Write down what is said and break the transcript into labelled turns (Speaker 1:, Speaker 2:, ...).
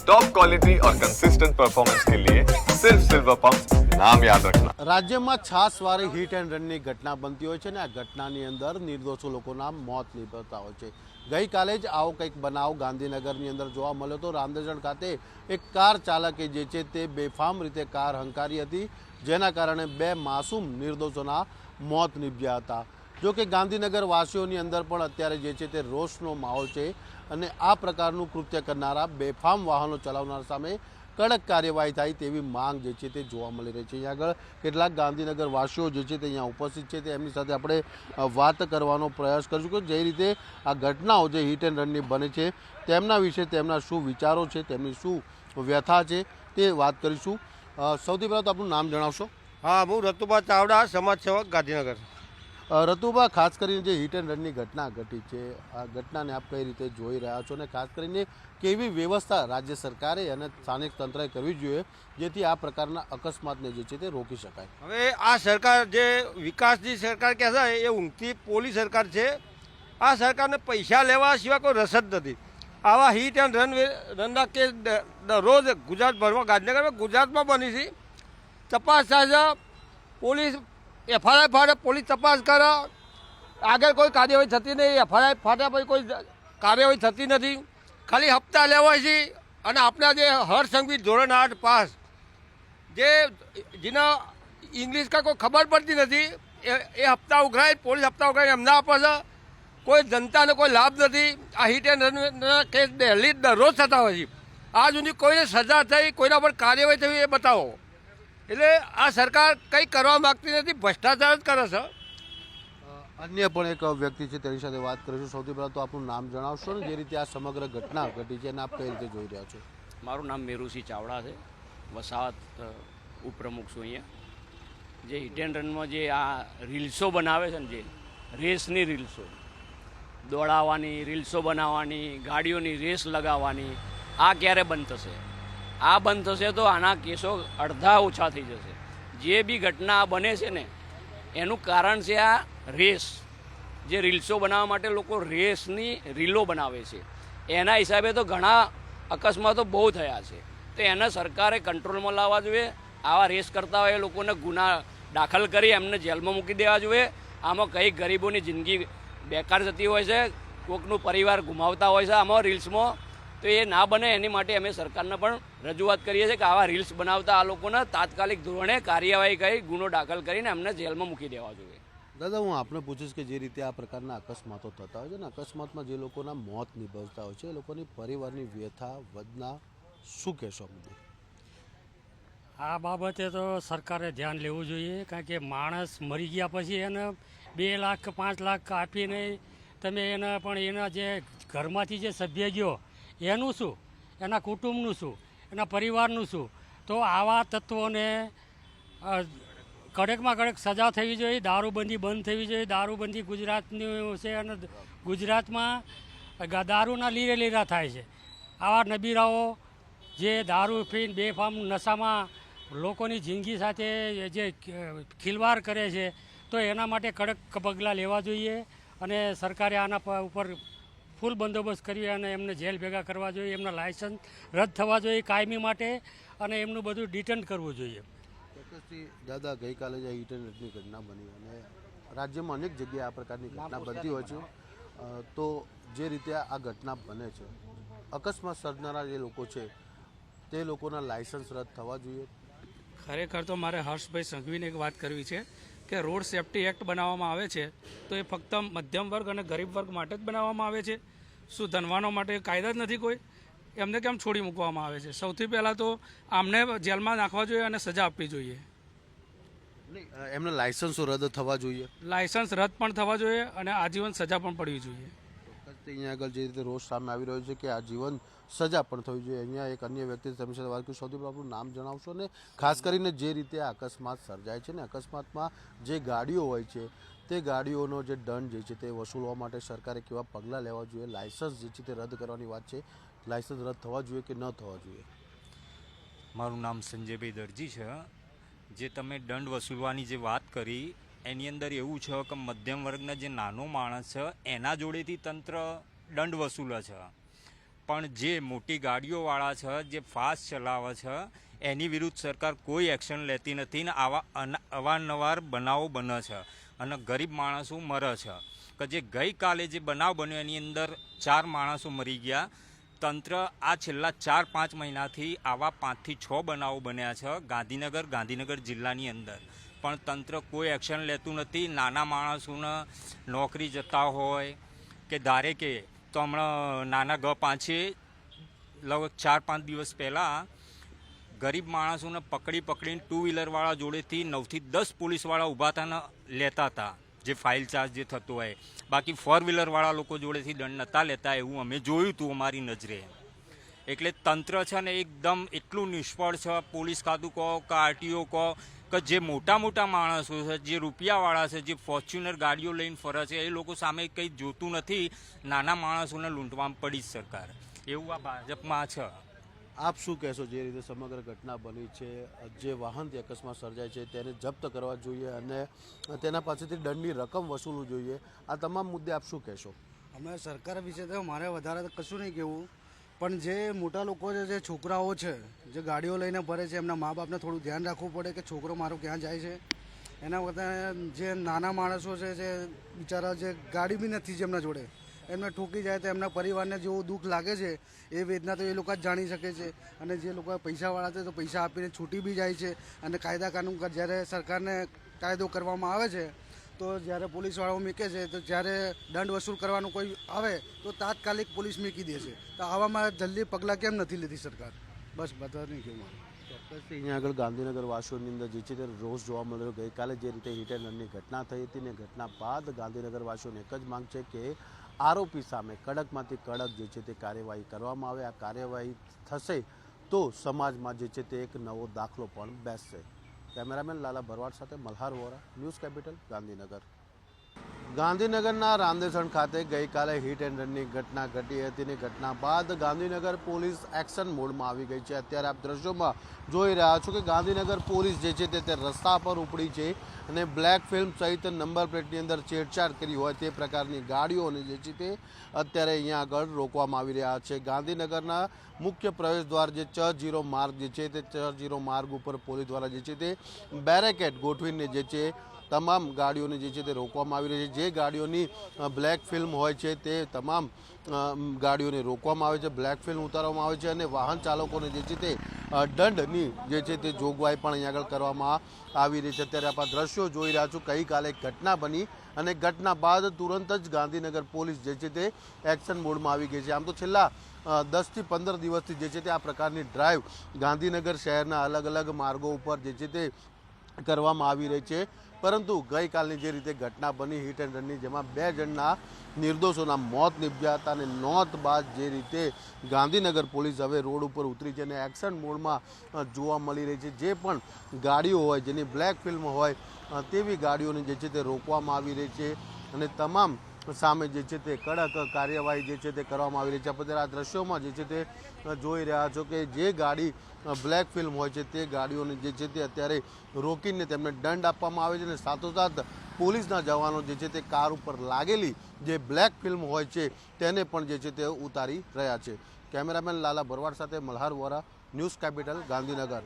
Speaker 1: Top quality और consistent performance के लिए सिर्फ सिल्वर पंप नाम याद रखना।
Speaker 2: રાજ્યમાં છાસવાળી હિટ એન્ડ રનની ઘટના બનતી હોય છે ને આ ઘટનાની અંદર નિર્દોષ લોકોના મોત નીપજતા હોય છે। ગઈકાલે જ આવો કંઈક બનાવ ગાંધીનગરની અંદર જોવા મળ્યો હતો। રાંદેજણ ખાતે એક કાર ચાલકે જે છે તે બેફામ રીતે કાર હંકારી હતી, જેના કારણે બે માસૂમ નિર્દોષોના મોત નીપજ્યા હતા। જો કે ગાંધીનગર વાસીઓની અંદર પણ અત્યારે જે છે તે રોષનો માહોલ છે અને આ પ્રકારનું કૃત્ય કરનારા બેફામ વાહનો ચલાવનાર સામે કડક કાર્યવાહી થાય તેવી માંગ જે છે તે જોવા મળી રહી છે। અહીંયા આગળ કેટલાક ગાંધીનગર વાસીઓ જે છે તે અહીંયા ઉપસ્થિત છે, તેમની સાથે આપણે વાત કરવાનો પ્રયાસ કરીશું કે જે રીતે આ ઘટનાઓ જે હિટ એન્ડ રનની બને છે તેમના વિશે તેમના શું વિચારો છે, તેમની શું વ્યથા છે તે વાત કરીશું। સૌથી પહેલાં તો આપનું નામ જણાવશો?
Speaker 3: હા, હું રતુભા ચાવડા, સમાજ સેવક, ગાંધીનગર।
Speaker 2: રતુભા, ખાસ કરીને જે હિટ એન્ડ રનની ઘટના ઘટી છે આ ઘટનાને આપ કઈ રીતે જોઈ રહ્યા છો અને ખાસ કરીને કેવી વ્યવસ્થા રાજ્ય સરકારે અને સ્થાનિક તંત્રએ કરવી જોઈએ જેથી આ પ્રકારના અકસ્માતને જે છે તે રોકી શકાય?
Speaker 3: હવે આ સરકાર જે વિકાસની સરકાર કહે છે એ ઊંઘતી પોલી સરકાર છે। આ સરકારને પૈસા લેવા સિવાય કોઈ રસ જ નથી। આવા હિટ એન્ડ રનના કેસ દરરોજ ગુજરાતભરમાં, ગાંધીનગરમાં, ગુજરાતમાં બની છે। તપાસ થાય છે, પોલીસ એફઆઈઆર ફાટે, પોલીસ તપાસ કરે, આગળ કોઈ કાર્યવાહી થતી નહીં। એફઆઈઆર ફાટ્યા પછી કોઈ કાર્યવાહી થતી નથી, ખાલી હપ્તા લેવાય છે। અને આપણા જે હરસંઘવી ધોરણ 8 પાસ જેના ઇંગ્લિશ કા કોઈ ખબર પડતી નથી એ હપ્તા ઉઘરાય, પોલીસ હપ્તા ઉઘરાય એમને આપે છે। કોઈ જનતાને કોઈ લાભ નથી। આ હિટ એન્ડ રનના કેસ દિલ્હી દરરોજ થતા હોય છે। આ સુધી કોઈને સજા થઈ, કોઈના પર કાર્યવાહી થઈ એ બતાવો। એટલે આ સરકાર કંઈ કરવા માગતી નથી, ભ્રષ્ટાચાર જ કરે છે।
Speaker 2: અન્ય પણ એક વ્યક્તિ છે તેની સાથે વાત કરીશું। સૌથી પહેલાં તો આપનું નામ જણાવશો ને જે રીતે આ સમગ્ર ઘટના ઘટી છે અને આપ કઈ રીતે જોઈ રહ્યા છો?
Speaker 4: મારું નામ મેરુસિંહ ચાવડા છે, વસાવત ઉપપ્રમુખ છું અહીંયા। જે હિટ એન્ડ રનમાં જે આ રીલ્સો બનાવે છે ને, જે રેસની રીલ્સો દોડાવવાની, રીલ્સો બનાવવાની, ગાડીઓની રેસ લગાવવાની, આ ક્યારે બંધ થશે? આ બંધ થશે તો આના કેસો અડધા ઓછા થઈ જશે। જે બી ઘટના બને છે ને એનું કારણ છે આ રેસ। જે રીલ્સો બનાવવા માટે લોકો રેસની રીલો બનાવે છે, એના હિસાબે તો ઘણા અકસ્માતો બહુ થયા છે। તો એને સરકારે કંટ્રોલમાં લાવવા જોઈએ। આવા રેસ કરતા હોય એ લોકોને ગુના દાખલ કરી એમને જેલમાં મૂકી દેવા જોઈએ। આમાં કઈ ગરીબોની જિંદગી બેકાર જતી હોય છે, કોકનું પરિવાર ગુમાવતા હોય છે આમાં રીલ્સમાં। તો એ ના બને એની માટે અમે સરકારને પણ રજૂઆત કરીએ છીએ કે આવા રીલ્સ બનાવતા આ લોકોને તાત્કાલિક ધોરણે કાર્યવાહી કરી ગુનો દાખલ કરીને એમને જેલમાં મૂકી દેવા જોઈએ।
Speaker 2: દાદા, હું આપને પૂછીશ કે જે રીતે આ પ્રકારના અકસ્માતો થતા હોય છે ને અકસ્માતમાં જે લોકોના મોત નિભવતા હોય છે એ લોકોની પરિવારની વ્યથા વેદના શું કહેશો?
Speaker 5: આ બાબતે તો સરકારે ધ્યાન લેવું જોઈએ, કારણ કે માણસ મરી ગયા પછી એને 2 લાખ કે 5 લાખ આપીને તમે એને પણ એના જે ઘરમાંથી જે સભ્ય ગયો એનું શું, એના કુટુંબનું શું, એના પરિવારનું શું? તો આવા તત્વોને કડકમાં કડક સજા થવી જોઈએ। દારૂબંધી બંધ થવી જોઈએ। દારૂબંધી ગુજરાતની છે અને ગુજરાતમાં દારૂના લીરેલીરા થાય છે। આવા નબીરાઓ જે દારૂ પીને બેફામ નશામાં લોકોની જિંદગી સાથે જે ખિલવાડ કરે છે તો એના માટે કડક પગલાં લેવા જોઈએ અને સરકારે આના ઉપર ફૂલ બંદોબસ્ત કરી અને એમને જેલ ભેગા કરવા જોઈએ। એમના લાયસન્સ રદ થવા જોઈએ કાયમી માટે અને એમનું બધું ડિટેન કરવું જોઈએ।
Speaker 2: ચોક્કસથી દાદા, ગઈકાલે જે હિટ એન્ડ રનની ઘટના બની અને રાજ્યમાં અનેક જગ્યાએ આ પ્રકારની ઘટના બનતી હોય છે, તો જે રીતે આ ઘટના બને છે અકસ્માત સર્જનારા જે લોકો છે તે લોકોના લાયસન્સ રદ થવા જોઈએ।
Speaker 6: ખરેખર તો મારે હર્ષભાઈ સંઘવીને એક વાત કરવી છે કે રોડ સેફ્ટી એક્ટ બનાવવામાં આવે છે તો એ ફક્ત મધ્યમ વર્ગ અને ગરીબ વર્ગ માટે જ બનાવવામાં આવે છે? શું ધનવાનો માટે કાયદા જ નથી કોઈ? એમને કેમ છોડી મૂકવામાં આવે છે? સૌથી પહેલાં તો આમને જેલમાં નાખવા જોઈએ અને સજા આપવી જોઈએ।
Speaker 2: એમને લાયસન્સો રદ થવા જોઈએ,
Speaker 6: લાયસન્સ રદ પણ થવા જોઈએ અને આજીવન સજા પણ પડવી જોઈએ।
Speaker 2: અહીંયા આગળ જે રીતે રોષ સામે આવી રહ્યો છે કે આજીવન સજા પણ થવી જોઈએ। અહીંયા એક અન્ય વ્યક્તિ તેમની સાથે વાત કરી। સૌથી પહેલાં આપણું નામ જણાવશો ને ખાસ કરીને જે રીતે આ અકસ્માત સર્જાય છે ને અકસ્માતમાં જે ગાડીઓ હોય છે તે ગાડીઓનો જે દંડ જે છે તે વસૂલવા માટે સરકારે કેવા પગલાં લેવા જોઈએ? લાયસન્સ જે છે તે રદ કરવાની વાત છે, લાયસન્સ રદ થવા જોઈએ કે ન થવા જોઈએ?
Speaker 7: મારું નામ સંજયભાઈ દરજી છે। જે તમે દંડ વસૂલવાની જે વાત કરી એની અંદર એવું છે કે મધ્યમ વર્ગના જે નાનો માણસ છે એના જોડેથી તંત્ર દંડ વસૂલે છે, પણ જે મોટી ગાડીઓવાળા છે, જે ફાસ્ટ ચલાવે છે, એની વિરુદ્ધ સરકાર કોઈ એક્શન લેતી નથી ને આવા અવારનવાર બનાવો બને છે અને ગરીબ માણસો મરે છે. કે જે ગઈકાલે જે બનાવ બન્યો એની અંદર 4 માણસો મરી ગયા. તંત્ર આ છેલ્લા 4-5 મહિનાથી આવા 5 થી 6 બનાવો બન્યા છે ગાંધીનગર જિલ્લાની અંદર, પણ તંત્ર કોઈ એક્શન લેતું નથી. નાના માણસોને નોકરી જતા હોય કે ધારે કે તો હમણાં નાના ગ5 લગભગ 4-5 દિવસ પહેલાં ગરીબ માણસોને પકડીને 2 વ્હીલરવાળા જોડેથી 9 થી 10 પોલીસવાળા ઊભા હતા લેતા હતા, જે ફાઇલ ચાર્જ જે થતો હોય. બાકી 4 વ્હીલરવાળા લોકો જોડેથી દંડ નહોતા લેતા, એવું અમે જોયું હતું અમારી નજરે. એટલે તંત્ર છે ને એકદમ એટલું નિષ્ફળ છે. પોલીસ ખાતું કહો કે આરટીઓ કહો કે જે મોટા માણસો છે, જે રૂપિયાવાળા છે, જે ફોર્ચ્યુનર ગાડીઓ લઈને ફરે છે, એ લોકો સામે કંઈ જોતું નથી. નાના માણસોને લૂંટવામાં પડી જ સરકાર, એવું આ ભાજપમાં છે.
Speaker 2: આપ શું કહેશો, જે રીતે સમગ્ર ઘટના બની છે, જે વાહનથી અકસ્માત સર્જાય છે તેને જપ્ત કરવા જોઈએ અને તેના પાસેથી દંડની રકમ વસૂલવું જોઈએ, આ તમામ મુદ્દે આપ શું કહેશો?
Speaker 8: અમે સરકાર વિશે તો મારે વધારે કશું નહીં કહેવું, પણ જે મોટા લોકો છે, જે છોકરાઓ છે, જે ગાડીઓ લઈને ફરે છે, એમના મા બાપને થોડું ધ્યાન રાખવું પડે કે છોકરો મારો ક્યાં જાય છે. એના કરતાં જે નાના માણસો છે, જે બિચારા જે ગાડી બી નથી જેમના જોડે, એમને ઠોકી જાય તો એમના પરિવારને જેવું દુઃખ લાગે છે એ વેદના તો એ લોકો જ જાણી શકે છે. અને જે લોકો પૈસાવાળા છે તો પૈસા આપીને છૂટી બી જાય છે. અને કાયદા કાનૂન જ્યારે સરકારને કાયદો કરવામાં આવે છે તો જ્યારે પોલીસવાળાઓ મૂકે છે તો જ્યારે દંડ વસૂલ કરવાનું કોઈ આવે તો તાત્કાલિક પોલીસ મૂકી દે છે. તો આવામાં જલ્દી પગલાં કેમ નથી લેતી સરકાર? બસ બધા નહીં કહેવું મારે.
Speaker 2: ચોક્કસથી અહીંયા આગળ ગાંધીનગર વાસીઓની અંદર જે છે તે રોષ જોવા મળ્યો. ગઈકાલે જે રીતે હિટ એન્ડ રનની ઘટના થઈ હતી ને ઘટના બાદ ગાંધીનગર વાસીઓને એક જ માંગ છે કે આરોપી સામે કડકમાંથી કડક જે છે તે કાર્યવાહી કરવામાં આવે. આ કાર્યવાહી થશે તો સમાજમાં જે છે તે એક નવો દાખલો પણ બેસશે. કેમેરામેન લાલા ભરવાડ સાથે મલ્હાર વોરા, ન્યૂઝ કેપિટલ, ગાંધીનગર. ગાંધીનગરના રાંદેસણ ખાતે ગઈકાલે હિટ એન્ડ રનની ઘટના ઘટી હતી અને ઘટના બાદ ગાંધીનગર પોલીસ એક્શન મોડમાં આવી ગઈ છે. અત્યારે આપ દ્રશ્યોમાં જોઈ રહ્યા છો કે ગાંધીનગર પોલીસ જે છે તે રસ્તા પર ઉપડી છે અને બ્લેક ફિલ્મ સહિત નંબર પ્લેટની અંદર છેડછાડ કરી હોય તે પ્રકારની ગાડીઓને જે છે તે અત્યારે અહીંયા આગળ રોકવામાં આવી રહ્યા છે. ગાંધીનગરના મુખ્ય પ્રવેશ દ્વાર જે ચ0 માર્ગ જે છે તે ચ0 માર્ગ ઉપર પોલીસ દ્વારા જે છે તે બેરેકેડ ગોઠવીને જે છે તમામ ગાડીઓને જે છે તે રોકવામાં આવી રહી છે. જે ગાડીઓની બ્લેક ફિલ્મ હોય છે તે તમામ ગાડીઓને રોકવામાં આવે છે, બ્લેક ફિલ્મ ઉતારવામાં આવે છે અને વાહન ચાલકોને જે છે તે દંડની જે છે તે જોગવાઈ પણ અહીંયા આગળ કરવામાં આવી રહી છે. અત્યારે આપણે દ્રશ્યો જોઈ રહ્યા છો. ગઈકાલે ઘટના બની અને ઘટના બાદ તુરંત જ ગાંધીનગર પોલીસ જે છે તે એક્શન મોડમાં આવી ગઈ છે. આમ તો છેલ્લા 10 થી 15 દિવસથી જે છે તે આ પ્રકારની ડ્રાઈવ ગાંધીનગર શહેરના અલગ અલગ માર્ગો ઉપર જે છે તે કરવામાં આવી રહી છે, પરંતુ ગઈકાલની જે રીતે ઘટના બની હિટ એન્ડ રનની, જેમાં 2 જણના નિર્દોષોના મોત નીપજ્યા હતા અને નોંધ બાદ જે રીતે ગાંધીનગર પોલીસ હવે રોડ ઉપર ઉતરી છે અને એક્શન મોડમાં જોવા મળી રહી છે. જે પણ ગાડીઓ હોય જેની બ્લેક ફિલ્મ હોય તેવી ગાડીઓને જે છે તે રોકવામાં આવી રહી છે અને તમામ સામે જે છે તે કડક કાર્યવાહી જે છે તે કરવામાં આવી રહી છે. આપણે આ દ્રશ્યોમાં જે છે તે જોઈ રહ્યા છો કે જે ગાડી બ્લેક ફિલ્મ હોય છે તે ગાડીઓને જે છે તે અત્યારે રોકીને તેમને દંડ આપવામાં આવે છે અને સાથોસાથ પોલીસના જવાનો જે છે તે કાર ઉપર લાગેલી જે બ્લેક ફિલ્મ હોય છે તેને પણ જે છે તે ઉતારી રહ્યા છે. કેમેરામેન લાલા ભરવાડ સાથે મલ્હાર વોરા, ન્યૂઝ કેપિટલ, ગાંધીનગર.